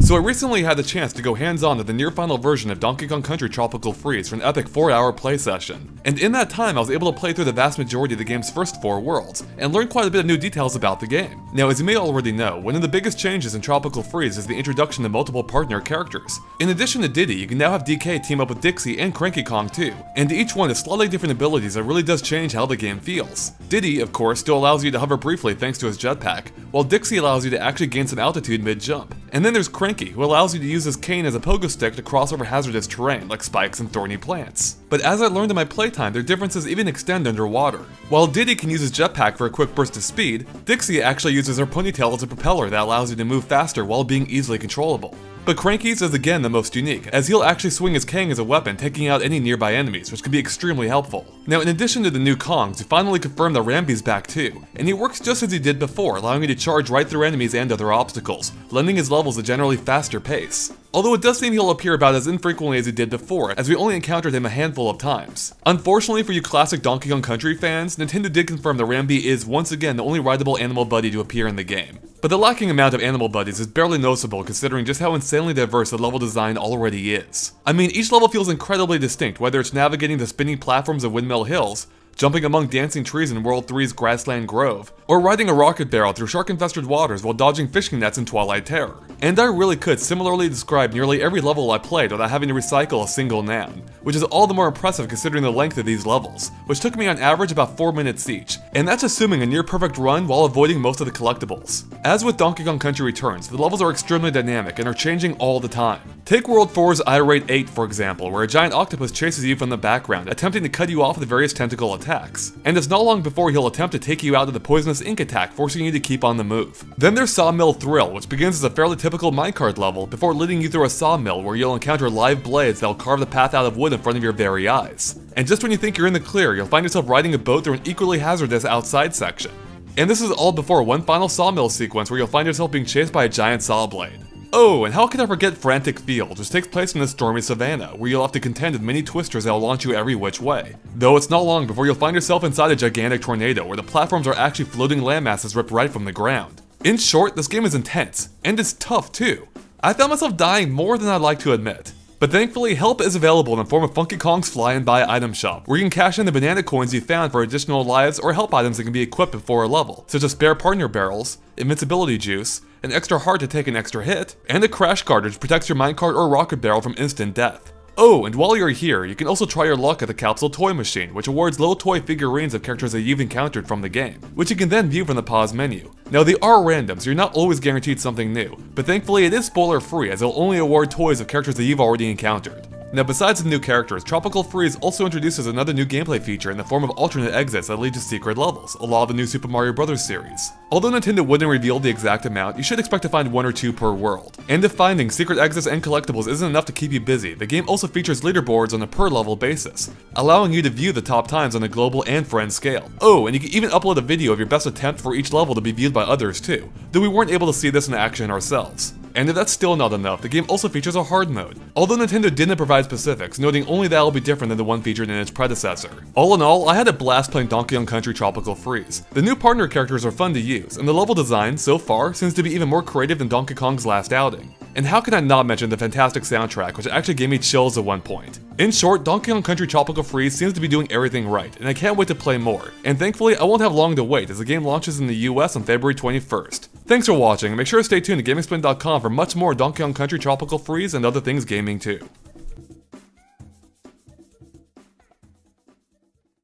So I recently had the chance to go hands-on to the near-final version of Donkey Kong Country Tropical Freeze for an epic 4-hour play session. And in that time I was able to play through the vast majority of the game's first 4 worlds, and learn quite a bit of new details about the game. Now, as you may already know, one of the biggest changes in Tropical Freeze is the introduction of multiple partner characters. In addition to Diddy, you can now have DK team up with Dixie and Cranky Kong too, and each one has slightly different abilities that really does change how the game feels. Diddy, of course, still allows you to hover briefly thanks to his jetpack, while Dixie allows you to actually gain some altitude mid-jump. And then there's Cranky, who allows you to use his cane as a pogo stick to cross over hazardous terrain like spikes and thorny plants. But as I learned in my playtime, their differences even extend underwater. While Diddy can use his jetpack for a quick burst of speed, Dixie actually uses her ponytail as a propeller that allows you to move faster while being easily controllable. But Cranky's is again the most unique, as he'll actually swing his cane as a weapon, taking out any nearby enemies, which can be extremely helpful. Now, in addition to the new Kongs, we finally confirmed that Rambi's back too, and he works just as he did before, allowing you to charge right through enemies and other obstacles, lending his levels a generally faster pace. Although it does seem he'll appear about as infrequently as he did before, as we only encountered him a handful of times. Unfortunately for you classic Donkey Kong Country fans, Nintendo did confirm that Rambi is once again the only rideable animal buddy to appear in the game. But the lacking amount of animal buddies is barely noticeable considering just how insanely diverse the level design already is. I mean, each level feels incredibly distinct, whether it's navigating the spinning platforms of Windmill Hills, jumping among dancing trees in World 3's Grassland Grove, or riding a rocket barrel through shark-infested waters while dodging fishing nets in Twilight Terror. And I really could similarly describe nearly every level I played without having to recycle a single noun, which is all the more impressive considering the length of these levels, which took me on average about 4 minutes each, and that's assuming a near-perfect run while avoiding most of the collectibles. As with Donkey Kong Country Returns, the levels are extremely dynamic and are changing all the time. Take World 4's Irate 8 for example, where a giant octopus chases you from the background, attempting to cut you off with various tentacle attacks. And it's not long before he'll attempt to take you out with a poisonous ink attack, forcing you to keep on the move. Then there's Sawmill Thrill, which begins as a fairly typical minecart level, before leading you through a sawmill where you'll encounter live blades that'll carve the path out of wood in front of your very eyes. And just when you think you're in the clear, you'll find yourself riding a boat through an equally hazardous outside section. And this is all before one final sawmill sequence where you'll find yourself being chased by a giant saw blade. Oh, and how could I forget Frantic Field, which takes place in the stormy savannah, where you'll have to contend with many twisters that'll launch you every which way. Though it's not long before you'll find yourself inside a gigantic tornado, where the platforms are actually floating landmasses ripped right from the ground. In short, this game is intense, and it's tough too. I found myself dying more than I'd like to admit. But thankfully, help is available in the form of Funky Kong's Fly and Buy item shop, where you can cash in the banana coins you found for additional lives or help items that can be equipped before a level, such as spare partner barrels, invincibility juice, an extra heart to take an extra hit, and a crash cartridge which protects your minecart or rocket barrel from instant death. Oh, and while you're here, you can also try your luck at the Capsule Toy Machine, which awards little toy figurines of characters that you've encountered from the game, which you can then view from the pause menu. Now they are random, so you're not always guaranteed something new, but thankfully it is spoiler free as it'll only award toys of characters that you've already encountered. Now besides the new characters, Tropical Freeze also introduces another new gameplay feature in the form of alternate exits that lead to secret levels, a la the new Super Mario Bros. Series. Although Nintendo wouldn't reveal the exact amount, you should expect to find 1 or 2 per world. And if finding secret exits and collectibles isn't enough to keep you busy, the game also features leaderboards on a per level basis, allowing you to view the top times on a global and friend scale. Oh, and you can even upload a video of your best attempt for each level to be viewed by others too, though we weren't able to see this in action ourselves. And if that's still not enough, the game also features a hard mode, although Nintendo didn't provide specifics, noting only that it'll be different than the one featured in its predecessor. All in all, I had a blast playing Donkey Kong Country Tropical Freeze. The new partner characters are fun to use, and the level design, so far, seems to be even more creative than Donkey Kong's last outing. And how can I not mention the fantastic soundtrack, which actually gave me chills at one point. In short, Donkey Kong Country Tropical Freeze seems to be doing everything right, and I can't wait to play more. And thankfully, I won't have long to wait as the game launches in the US on February 21st. Thanks for watching, and make sure to stay tuned to GameXplain.com for much more Donkey Kong Country Tropical Freeze and other things gaming too.